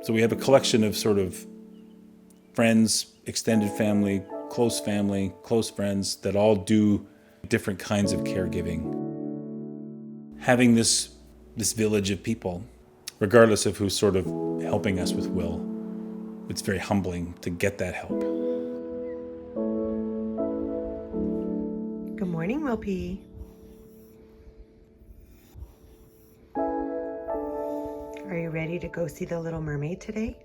So we have a collection of sort of friends, extended family, close friends that all do different kinds of caregiving. Having this village of people, regardless of who's sort of helping us with Will, it's very humbling to get that help. Good morning, Will P. Are you ready to go see the Little Mermaid today?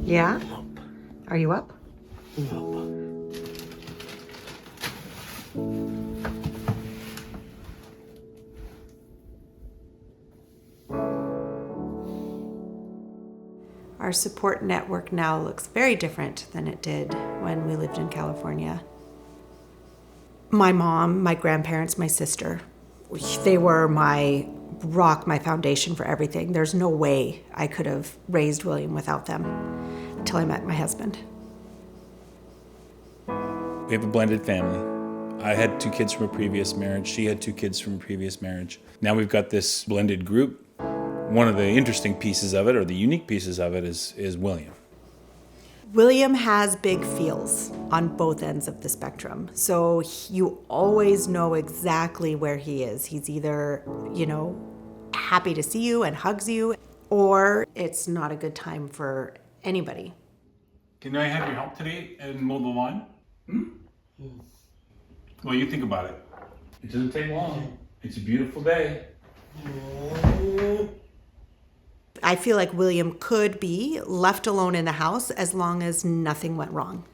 Yeah? Are you up? Our support network now looks very different than it did when we lived in California. My mom, my grandparents, my sister, they were my rock, my foundation for everything. There's no way I could have raised William without them until I met my husband. We have a blended family. I had 2 kids from a previous marriage. She had 2 kids from a previous marriage. Now we've got this blended group. One of the interesting pieces of it, or the unique pieces of it, is William. William has big feels on both ends of the spectrum. So you always know exactly where he is. He's either, happy to see you and hugs you, or it's not a good time for anybody. Can I have your help today and mow the lawn? Well, you think about it. It doesn't take long. It's a beautiful day. I feel like William could be left alone in the house as long as nothing went wrong.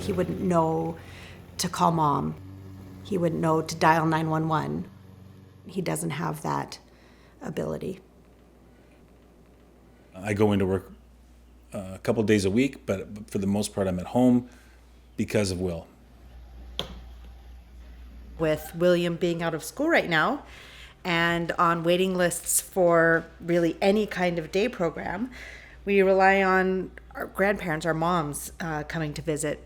He wouldn't know to call mom. He wouldn't know to dial 911. He doesn't have that ability. I go into work a couple days a week, but for the most part I'm at home because of Will. With William being out of school right now and on waiting lists for really any kind of day program, we rely on our grandparents, our moms, coming to visit.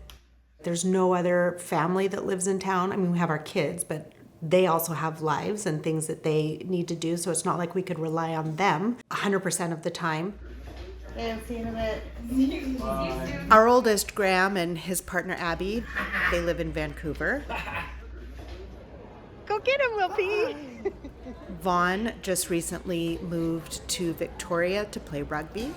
There's no other family that lives in town. I mean, we have our kids, but they also have lives and things that they need to do, so it's not like we could rely on them 100% of the time. Yeah, see you in a bit. Our oldest, Graham, and his partner, Abby, they live in Vancouver. Go get him, Wilpie! Vaughn just recently moved to Victoria to play rugby.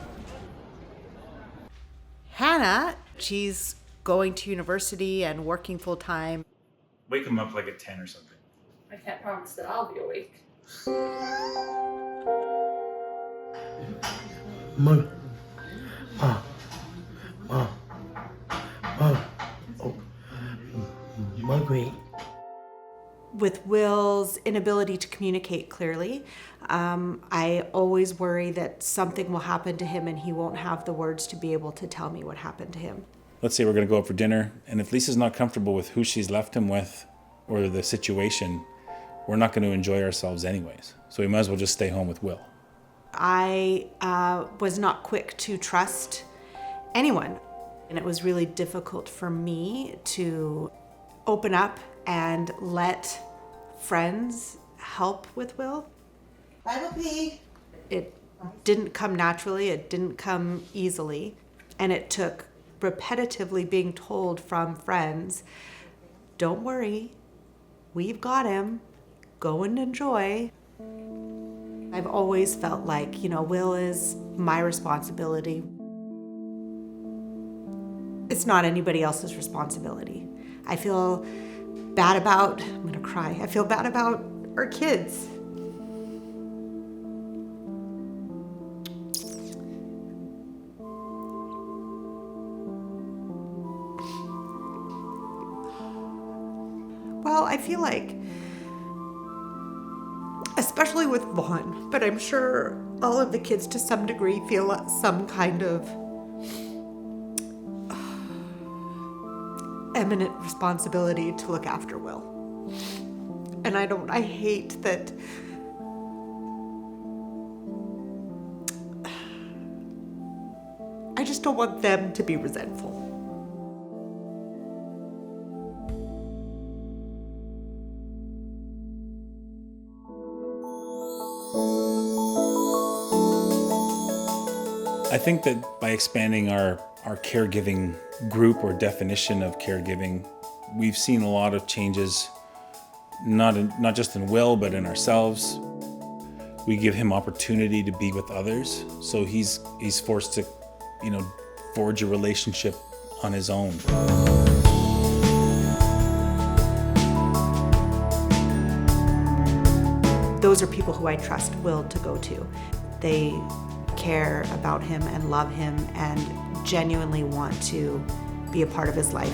Hannah, she's going to university and working full-time. Wake him up like at 10 or something. I can't promise that I'll be awake. Mom. Margaret. With Will's inability to communicate clearly, I always worry that something will happen to him and he won't have the words to be able to tell me what happened to him. Let's say we're going to go out for dinner, and if Lisa's not comfortable with who she's left him with or the situation, we're not going to enjoy ourselves anyways. So we might as well just stay home with Will. I was not quick to trust anyone, and it was really difficult for me to open up and let friends help with Will. Bye, Whoopi. It didn't come naturally, it didn't come easily, and it took repetitively being told from friends, don't worry, we've got him, go and enjoy. I've always felt like, Will is my responsibility. It's not anybody else's responsibility. I feel bad about, I'm gonna cry, I feel bad about our kids. Well, I feel like, especially with Vaughn, but I'm sure all of the kids to some degree feel some kind of eminent responsibility to look after Will. And I hate that I just don't want them to be resentful. I think that by expanding our caregiving group or definition of caregiving, we've seen a lot of changes, not just in Will, but in ourselves. We give him opportunity to be with others, so he's forced to, forge a relationship on his own. Those are people who I trust Will to go to. They care about him and love him and genuinely want to be a part of his life.